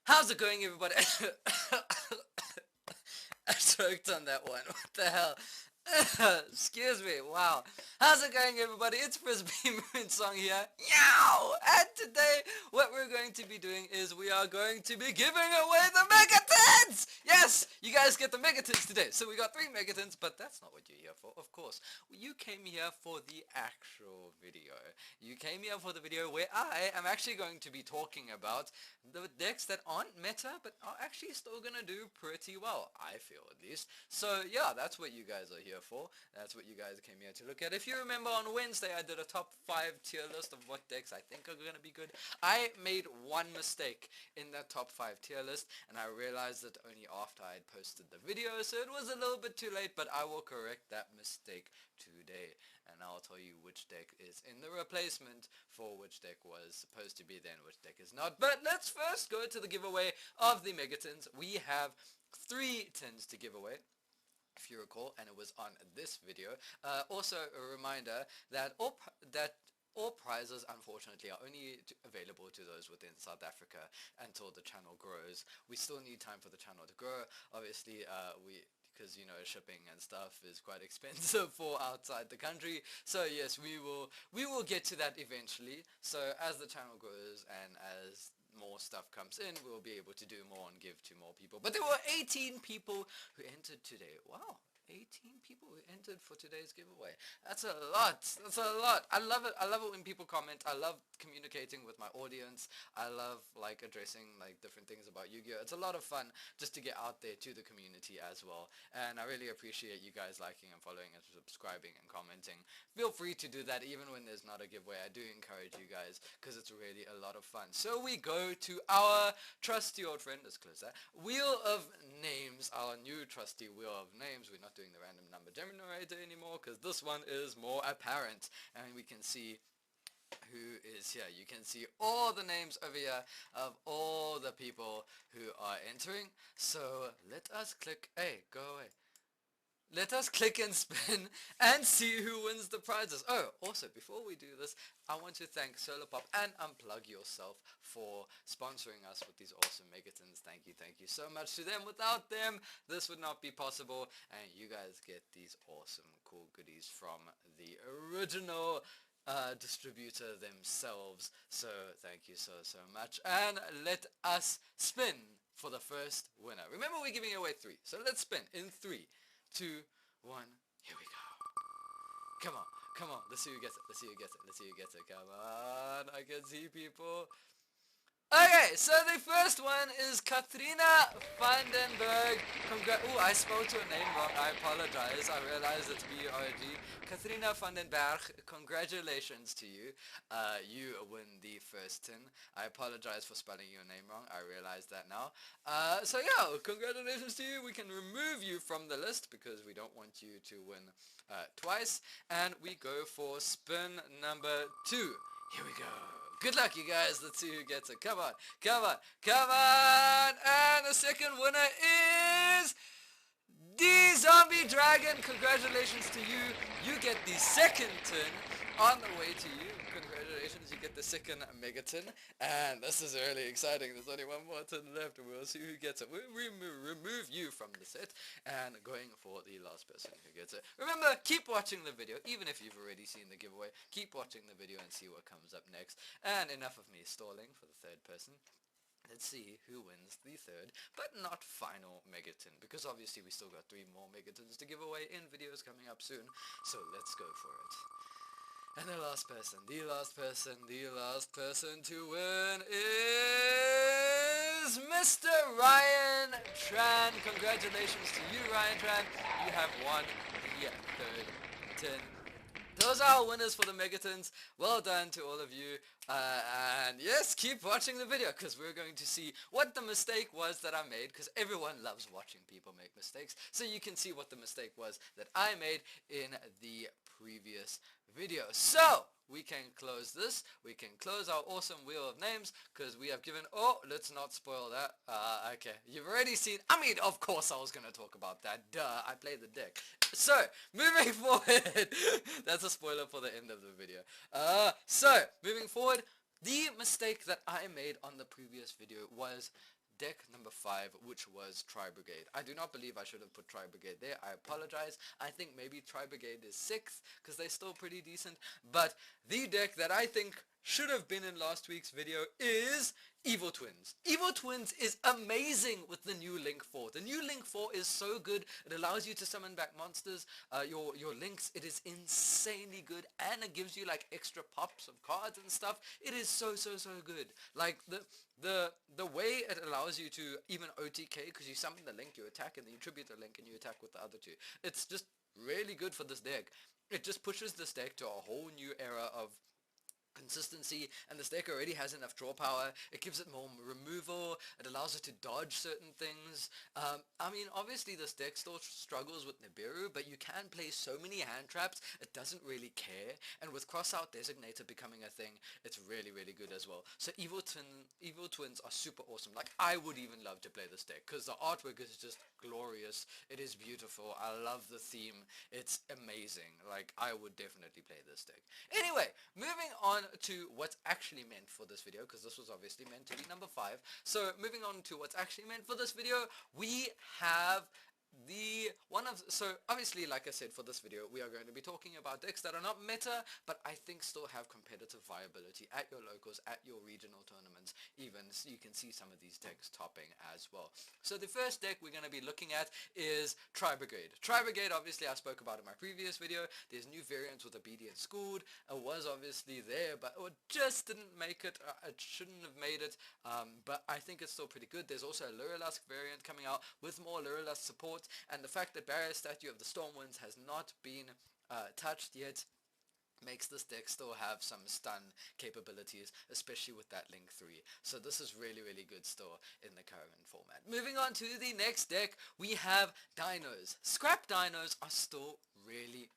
How's it going, everybody? I choked on that one. What the hell? Excuse me. Wow. How's it going, everybody? It's Frisby Moonsong here. Yow! And today, what we're going to be doing is we are going to be giving away the Megatons! Yes! You guys get the Megatons today. So we got 3 Megatons, but that's not what you're here for, of course. You came here for the actual video. You came here for the video where I am actually going to be talking about the decks that aren't meta, but are actually still gonna do pretty well, I feel at least. So yeah, that's what you guys are here for. That's what you guys came here to look at. If you remember on Wednesday, I did a top 5 tier list of what decks I think are gonna be good. I made one mistake in that top 5 tier list, and I realized it only after I had posted the video, so it was a little bit too late, but I will correct that mistake today, and I'll tell you which deck is in the replacement for which deck was supposed to be then, which deck is not. But let's first go to the giveaway of the Megatons. We have 3 tins to give away, if you recall, and it was on this video. Also a reminder that all prizes, unfortunately, are only available to those within South Africa until the channel grows. We still need time for the channel to grow. Obviously, because shipping and stuff is quite expensive for outside the country. So yes, we will get to that eventually. So as the channel grows and as more stuff comes in, we'll be able to do more and give to more people. But there were 18 people who entered today. Wow. 18 people who entered for today's giveaway. That's a lot. That's a lot. I love it. I love it when people comment. I love communicating with my audience. I love addressing different things about Yu-Gi-Oh! It's a lot of fun just to get out there to the community as well. And I really appreciate you guys liking and following and subscribing and commenting. Feel free to do that even when there's not a giveaway. I do encourage you guys because it's really a lot of fun. So we go to our trusty old friend, let's close that, Wheel of Names, our new trusty Wheel of Names. We're not doing the random number generator anymore because this one is more apparent, and we can see who is here. You can see all the names over here of all the people who are entering. So let us click, hey, go away. Let us click and spin and see who wins the prizes. Oh, also, before we do this, I want to thank Solarpop and Unplug Yourself for sponsoring us with these awesome Megatons. Thank you so much to them. Without them, this would not be possible, and you guys get these awesome, cool goodies from the original distributor themselves. So thank you so much, and let us spin for the first winner. Remember, we're giving away 3, so let's spin in 3, 2, 1, here we go. Come on, let's see who gets it, let's see who gets it, come on, I can see people. Okay, so the first one is Katrina Vandenberg. Ooh, I spelled your name wrong, I apologize, I realized it's B-R-G. Katrina Vandenberg, congratulations to you. You win the first tin. I apologize for spelling your name wrong, I realize that now. So yeah, congratulations to you. We can remove you from the list because we don't want you to win twice. And we go for spin number 2. Here we go. Good luck, you guys. Let's see who gets it. Come on. And the second winner is the Zombie Dragon. Congratulations to you. You get the second tin on the way to you. Congratulations, you get the second Megaton. And this is really exciting. There's only one more tin left, and we'll see who gets it. We'll remove you from the set and going for the last person who gets it. Remember, keep watching the video, even if you've already seen the giveaway. Keep watching the video and see what comes up next. And enough of me stalling for the third person. Let's see who wins the third, but not final Megaton, because obviously we still got 3 more Megatons to give away in videos coming up soon. So let's go for it. And the last person to win is Mr. Ryan Tran. Congratulations to you, Ryan Tran. You have won the third tin. Those are our winners for the Megatons. Well done to all of you. And yes, keep watching the video because we're going to see what the mistake was that I made, because everyone loves watching people make mistakes. So you can see what the mistake was that I made in the previous video. So we can close this. We can close our awesome Wheel of Names because we have given... Oh, let's not spoil that. Okay, you've already seen... I mean, of course I was going to talk about that. Duh, I played the deck. So, moving forward. That's a spoiler for the end of the video. So, moving forward, the mistake that I made on the previous video was deck number 5, which was Tri-Brigade. I do not believe I should have put Tri-Brigade there. I apologize. I think maybe Tri-Brigade is 6th because they're still pretty decent. But the deck that I think should have been in last week's video is Evil Twins. Evil Twins is amazing with the new Link 4. The new Link 4 is so good. It allows you to summon back monsters, your links. It is insanely good, and it gives you like extra pops of cards and stuff. It is so good. Like the way it allows you to even OTK, because you summon the link, you attack, and then you tribute the link and you attack with the other two. It's just really good for this deck. It just pushes this deck to a whole new era of consistency, and this deck already has enough draw power. It gives it more removal. It allows it to dodge certain things. I mean, obviously this deck still struggles with Nibiru, but you can play so many hand traps, it doesn't really care. And with Crossout Designator becoming a thing, it's really good as well. So Evil Twins are super awesome. Like, I would even love to play this deck because the artwork is just glorious. It is beautiful. I love the theme. It's amazing. Like, I would definitely play this deck. Anyway, moving on to what's actually meant for this video, because this was obviously meant to be number 5. So moving on to what's actually meant for this video, we have so obviously, like I said, for this video we are going to be talking about decks that are not meta, but I think still have competitive viability at your locals, at your regional tournaments even, so you can see some of these decks topping as well. So the first deck we're going to be looking at is Tri-Brigade. Tri-Brigade, obviously I spoke about in my previous video. There's new variants with Obedient Schooled. It was obviously there, but it just didn't make it. It shouldn't have made it, but I think it's still pretty good. There's also a Lurelask variant coming out with more Lurelask support, and the fact that Barrier Statue of the Stormwinds has not been touched yet makes this deck still have some stun capabilities, especially with that Link 3. So this is really good still in the current format. Moving on to the next deck, we have Dinos. Scrap Dinos are still really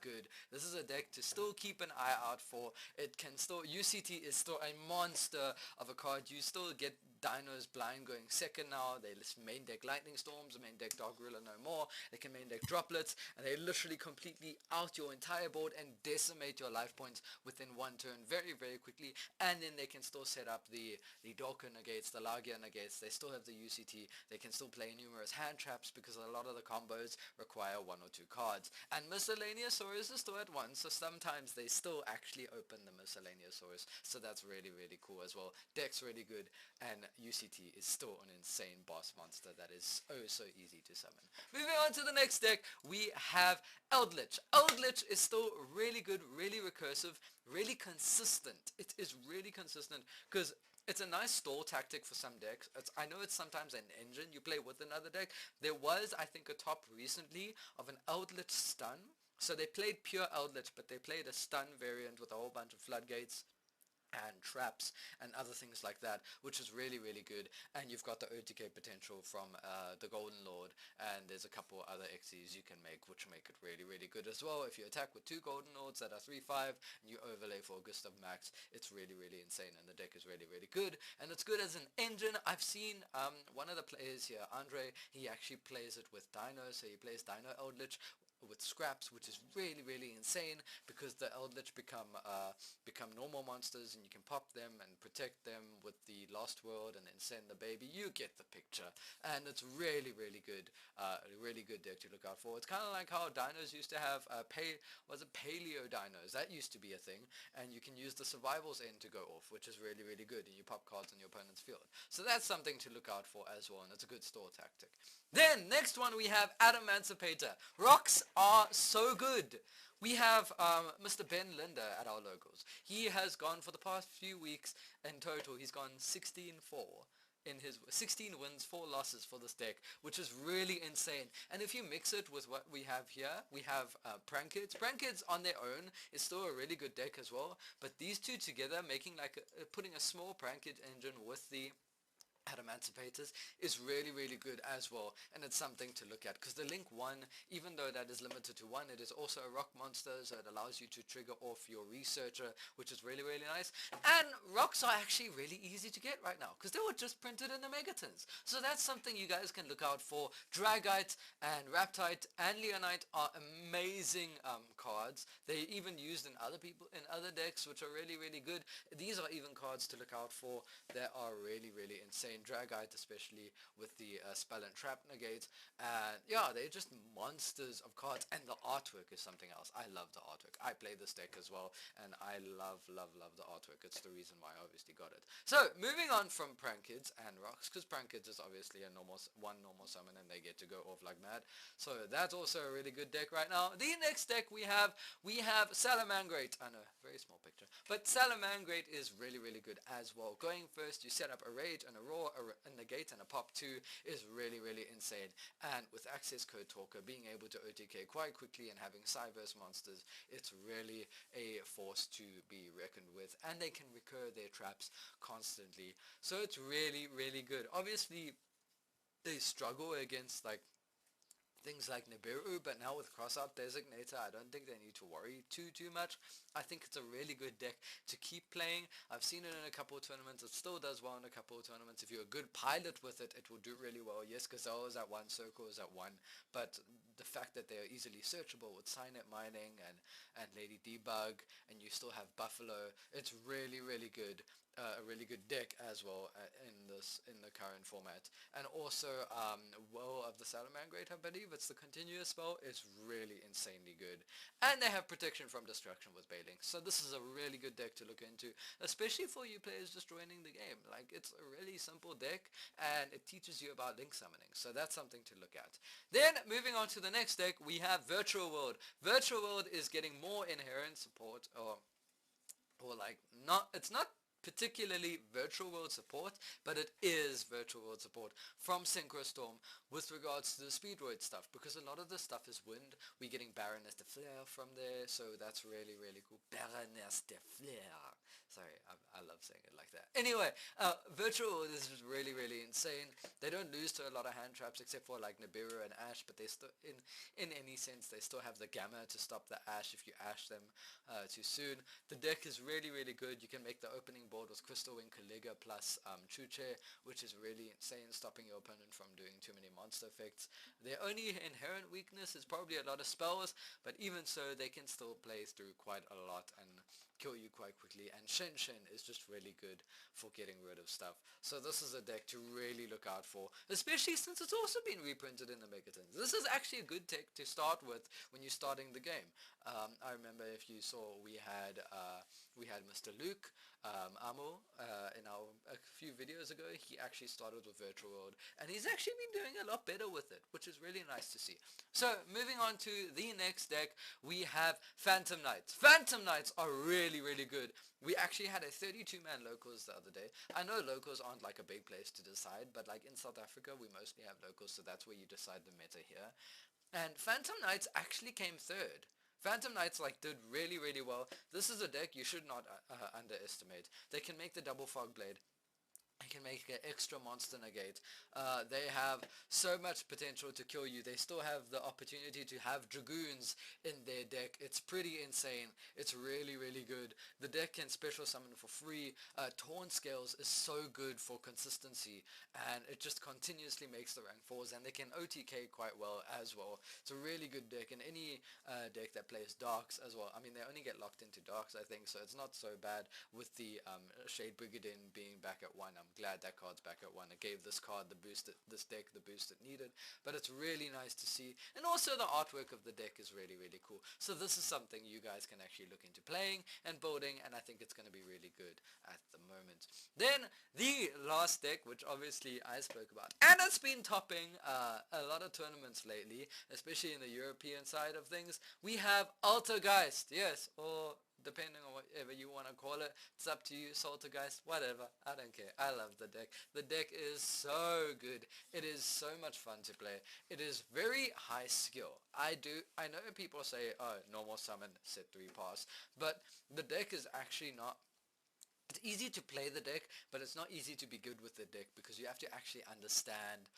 good. This is a deck to still keep an eye out for. It can still, UCT is still a monster of a card. You still get Dinos blind going second now. They main deck Lightning Storms, main deck Dog Gorilla no more. They can main deck Droplets, and they literally completely out your entire board and decimate your life points within one turn very quickly. And then they can still set up the Dorka negates, the Lagia negates. They still have the UCT. They can still play numerous hand traps because a lot of the combos require 1 or 2 cards. And Miscellaneousaurus is still at 1, so sometimes they still actually open the Miscellaneousaurus. So that's really cool as well. Deck's really good, and UCT is still an insane boss monster that is oh so easy to summon. Moving on to the next deck, we have Eldritch. Eldritch is still really good, really recursive, really consistent. It is really consistent because it's a nice stall tactic for some decks. I know it's sometimes an engine you play with another deck. There was, I think, a top recently of an Eldritch stun. So they played pure Eldritch, but they played a stun variant with a whole bunch of floodgates and traps and other things like that, which is really good. And you've got the OTK potential from the Golden Lord, and there's a couple other XEs you can make, which make it really good as well. If you attack with 2 Golden Lords that are 3/5 and you overlay for Gustav Max, it's really insane, and the deck is really good, and it's good as an engine. I've seen one of the players here, Andre, he actually plays it with Dino, so he plays Dino Eldritch with scraps, which is really insane because the Eldritch become normal monsters, and you can pop them and protect them with the Lost World and then send the baby. You get the picture, and it's really good, really good deck to look out for. It's kind of like how Dinos used to have Paleo Dinos. That used to be a thing, and you can use the Survivals end to go off, which is really good, and you pop cards on your opponent's field. So that's something to look out for as well, and it's a good store tactic. Then, next one, we have Adamancipator. Rocks are so good. We have Mr. Ben Linder at our locals. He has gone for the past few weeks. In total, he's gone 16-4 in his 16 wins, 4 losses for this deck, which is really insane. And if you mix it with what we have here, we have Prankids. Prankids on their own is still a really good deck as well, but these two together, making like putting a small Prankid engine with the Adamancipators is really good as well, and it's something to look at because the Link 1, even though that is limited to 1, it is also a rock monster, so it allows you to trigger off your Researcher, which is really nice. And rocks are actually really easy to get right now because they were just printed in the Megatons, so that's something you guys can look out for. Dragite and Raptite and Leonite are amazing cards. They even used in other decks, which are really good. These are even cards to look out for that are really insane. insane. Dragite especially with the spell and trap negate. And yeah, they're just monsters of cards, and the artwork is something else. I love the artwork. I play this deck as well, and I love the artwork. It's the reason why I obviously got it. So moving on from Prank Kids and Rocks, because Prank Kids is obviously a one normal summon and they get to go off like mad. So that's also a really good deck right now. The next deck we have Salamangrate. I know, very small picture, but Salamangrate is really good as well. Going first, you set up a Rage and a Roar, a Negate and a Pop 2 is really insane. And with Access Code Talker, being able to OTK quite quickly and having Cyverse monsters, it's really a force to be reckoned with, and they can recur their traps constantly. So it's really good. Obviously, they struggle against like things like Nibiru, but now with Crossout Designator, I don't think they need to worry too much. I think it's a really good deck to keep playing. I've seen it in a couple of tournaments. It still does well in a couple of tournaments. If you're a good pilot with it, it will do really well. Yes, Gazelle is at 1, Circle is at 1, but the fact that they are easily searchable with Signet Mining and Lady Debug, and you still have Buffalo, it's really good. A really good deck as well in the current format. And also Will of the Salamangrate, I believe it's the continuous spell, is really insanely good. And they have protection from destruction with Bailing. So this is a really good deck to look into, especially for you players just joining the game. Like, it's a really simple deck and it teaches you about link summoning. So that's something to look at. Then moving on to the next deck, we have Virtual World. Virtual World is getting more inherent support, or like it's not particularly Virtual World support, but it is Virtual World support from Synchro Storm with regards to the Speedroid stuff, because a lot of the stuff is wind. We're getting Baroness de Flare from there, so that's really cool. Baroness de Flare. Sorry, I love saying it like that. Anyway, Virtual World is just really insane. They don't lose to a lot of hand traps except for like Nibiru and Ash, but they still, in any sense, they still have the Gamma to stop the Ash if you Ash them too soon. The deck is really good. You can make the opening board with Crystal Wing, Kaliga plus Chuche, which is really insane, stopping your opponent from doing too many monster effects. Their only inherent weakness is probably a lot of spells, but even so, they can still play through quite a lot and kill you quite quickly. And Shen is just really good for getting rid of stuff. So this is a deck to really look out for, especially since it's also been reprinted in the Megatons. This is actually a good deck to start with when you're starting the game. I remember, if you saw, we had Mr. Luke Amo in a few videos ago. He actually started with Virtual World, and he's actually been doing a lot better with it, which is really nice to see. So moving on to the next deck, we have Phantom Knights. Phantom Knights are really good. We actually had a 32-man locals the other day. I know locals aren't like a big place to decide, but like in South Africa we mostly have locals, so that's where you decide the meta here. And Phantom Knights actually came third. Phantom Knights did really well. This is a deck you should not underestimate. They can make the double fog blade. They can make an extra monster negate. They have so much potential to kill you. They still have the opportunity to have Dragoons in their deck. It's pretty insane. It's really good. The deck can special summon for free. Taunt Scales is so good for consistency, and it just continuously makes the rank 4s, and they can OTK quite well as well. It's a really good deck, and any deck that plays Darks as well. I mean, they only get locked into Darks, I think, so it's not so bad with the Shade Brigade being back at 1. I'm glad that card's back at 1. It gave this card the boost, this deck the boost it needed, but it's really nice to see. And also the artwork of the deck is really cool. So this is something you guys can actually look into playing and building, and I think it's going to be really good at the moment. Then the last deck, which obviously I spoke about, and it's been topping a lot of tournaments lately, especially in the European side of things, we have Altergeist. Yes, or depending on whatever you want to call it, it's up to you. Altergeist, whatever, I don't care. I love the deck. The deck is so good. It is so much fun to play. It is very high skill. I know people say, oh, normal summon, set 3 pass, but the deck is actually not. It's easy to play the deck, but it's not easy to be good with the deck, because you have to actually understand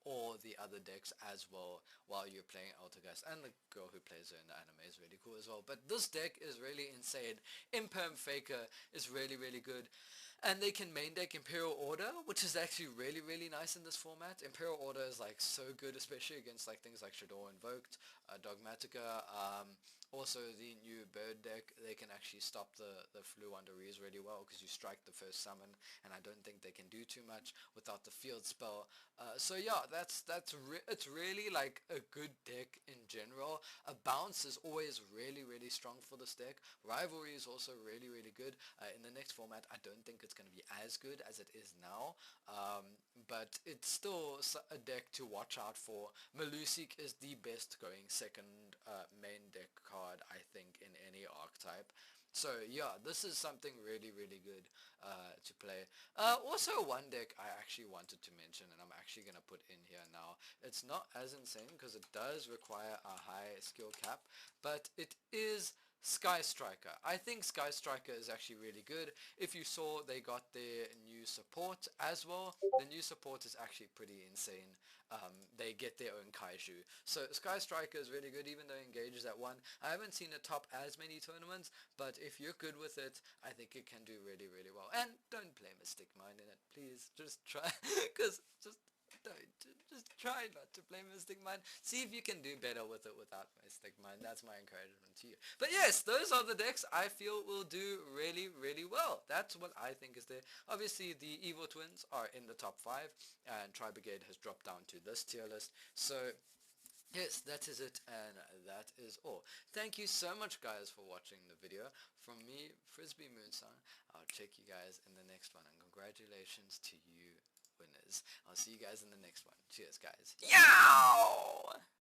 all the other decks as well while you're playing Altergeist. And the girl who plays her in the anime is really cool as well. But this deck is really insane. Imperm Faker is really good. And they can main deck Imperial Order, which is actually really nice in this format. Imperial Order is so good, especially against things like Shadow Invoked, Dogmatica, Also, the new bird deck, they can actually stop the flu Wanderees really well because you strike the first summon, and I don't think they can do too much without the field spell. So yeah, it's really like a good deck in general. A bounce is always really strong for this deck. Rivalry is also really good. In the next format, I don't think it's going to be as good as it is now, but it's still a deck to watch out for. Malusik is the best going second main deck card, I think, in any archetype. So yeah, this is something really good to play. Also one deck I actually wanted to mention, and I'm actually going to put in here now. It's not as insane because it does require a high skill cap, but it is Sky Striker. I think Sky Striker is actually really good. If you saw, they got their new support as well. The new support is actually pretty insane. They get their own kaiju. So Sky Striker is really good, even though it engages at 1. I haven't seen it top as many tournaments, but if you're good with it, I think it can do really well. And don't play Mystic Mind in it, please. Just try, because just try not to play Mystic Mind. See if you can do better with it without Mystic Mind. That's my encouragement to you. But yes, those are the decks I feel will do really well. That's what I think is there. Obviously, the Evil Twins are in the top 5, and Tri-Brigade has dropped down to this tier list. So yes, that is it, and that is all. Thank you so much, guys, for watching the video. From me, Frisby Moonsong, I'll check you guys in the next one, and congratulations to you winners. I'll see you guys in the next one. Cheers, guys. Yow!